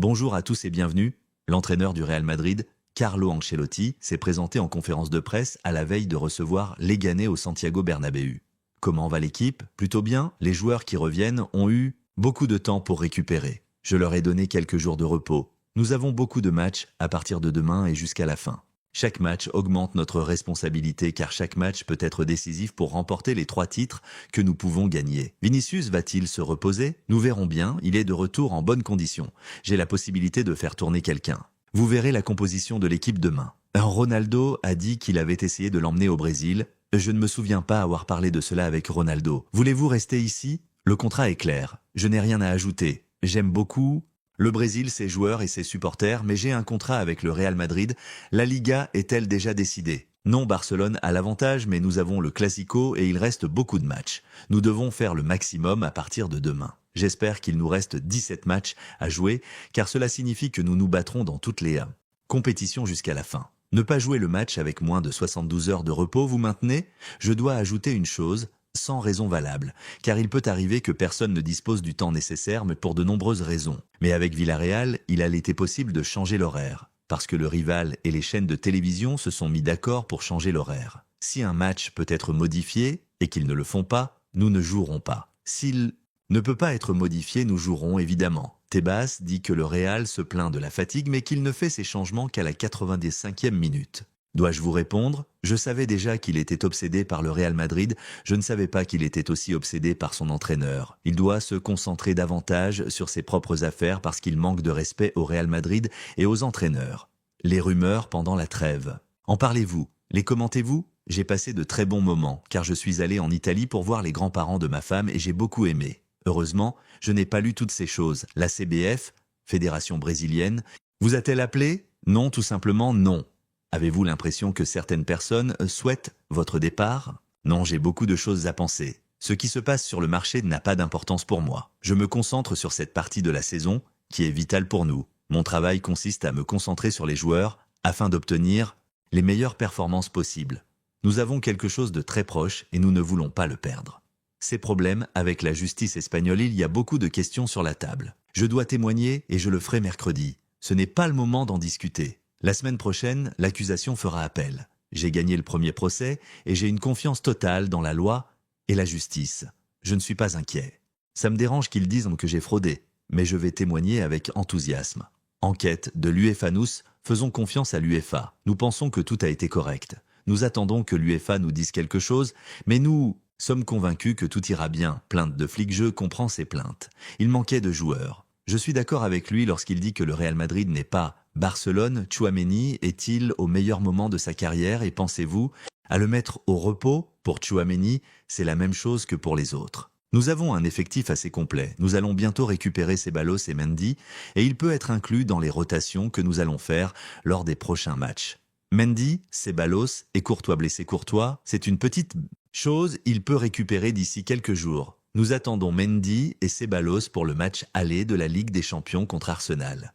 Bonjour à tous et bienvenue. L'entraîneur du Real Madrid, Carlo Ancelotti, s'est présenté en conférence de presse à la veille de recevoir Leganés au Santiago Bernabéu. Comment va l'équipe? Plutôt bien. Les joueurs qui reviennent ont eu beaucoup de temps pour récupérer. Je leur ai donné quelques jours de repos. Nous avons beaucoup de matchs à partir de demain et jusqu'à la fin. Chaque match augmente notre responsabilité car chaque match peut être décisif pour remporter les 3 titres que nous pouvons gagner. Vinicius va-t-il se reposer? Nous verrons bien, il est de retour en bonne condition. J'ai la possibilité de faire tourner quelqu'un. Vous verrez la composition de l'équipe demain. Ronaldo a dit qu'il avait essayé de l'emmener au Brésil. Je ne me souviens pas avoir parlé de cela avec Ronaldo. Voulez-vous rester ici? Le contrat est clair. Je n'ai rien à ajouter. J'aime beaucoup le Brésil, ses joueurs et ses supporters, mais j'ai un contrat avec le Real Madrid. La Liga est-elle déjà décidée? Non, Barcelone a l'avantage, mais nous avons le Classico et il reste beaucoup de matchs. Nous devons faire le maximum à partir de demain. J'espère qu'il nous reste 17 matchs à jouer, car cela signifie que nous nous battrons dans toutes les compétitions jusqu'à la fin. Ne pas jouer le match avec moins de 72 heures de repos, vous maintenez? Je dois ajouter une chose, sans raison valable, car il peut arriver que personne ne dispose du temps nécessaire, mais pour de nombreuses raisons. Mais avec Villarreal, il a été possible de changer l'horaire, parce que le rival et les chaînes de télévision se sont mis d'accord pour changer l'horaire. Si un match peut être modifié, et qu'ils ne le font pas, nous ne jouerons pas. S'il ne peut pas être modifié, nous jouerons évidemment. Tebas dit que le Real se plaint de la fatigue, mais qu'il ne fait ces changements qu'à la 85e minute. Dois-je vous répondre? Je savais déjà qu'il était obsédé par le Real Madrid, je ne savais pas qu'il était aussi obsédé par son entraîneur. Il doit se concentrer davantage sur ses propres affaires parce qu'il manque de respect au Real Madrid et aux entraîneurs. Les rumeurs pendant la trêve. En parlez-vous? Les commentez-vous? J'ai passé de très bons moments, car je suis allé en Italie pour voir les grands-parents de ma femme et j'ai beaucoup aimé. Heureusement, je n'ai pas lu toutes ces choses. La CBF, Fédération brésilienne, vous a-t-elle appelé? Non, tout simplement non. Avez-vous l'impression que certaines personnes souhaitent votre départ? Non, j'ai beaucoup de choses à penser. Ce qui se passe sur le marché n'a pas d'importance pour moi. Je me concentre sur cette partie de la saison qui est vitale pour nous. Mon travail consiste à me concentrer sur les joueurs afin d'obtenir les meilleures performances possibles. Nous avons quelque chose de très proche et nous ne voulons pas le perdre. Ces problèmes avec la justice espagnole, il y a beaucoup de questions sur la table. Je dois témoigner et je le ferai mercredi. Ce n'est pas le moment d'en discuter. La semaine prochaine, l'accusation fera appel. J'ai gagné le premier procès et j'ai une confiance totale dans la loi et la justice. Je ne suis pas inquiet. Ça me dérange qu'ils disent que j'ai fraudé, mais je vais témoigner avec enthousiasme. Enquête de l'UEFA. Nous faisons confiance à l'UEFA. Nous pensons que tout a été correct. Nous attendons que l'UEFA nous dise quelque chose, mais nous sommes convaincus que tout ira bien. Plainte de flic, je comprends ces plaintes. Il manquait de joueurs. Je suis d'accord avec lui lorsqu'il dit que le Real Madrid n'est pas Barcelone. Tchouaméni est-il au meilleur moment de sa carrière et pensez-vous à le mettre au repos? Pour Tchouaméni, c'est la même chose que pour les autres. Nous avons un effectif assez complet. Nous allons bientôt récupérer Ceballos et Mendy et il peut être inclus dans les rotations que nous allons faire lors des prochains matchs. Mendy, Ceballos et Courtois blessé. Courtois, c'est une petite chose, il peut récupérer d'ici quelques jours. Nous attendons Mendy et Ceballos pour le match aller de la Ligue des Champions contre Arsenal.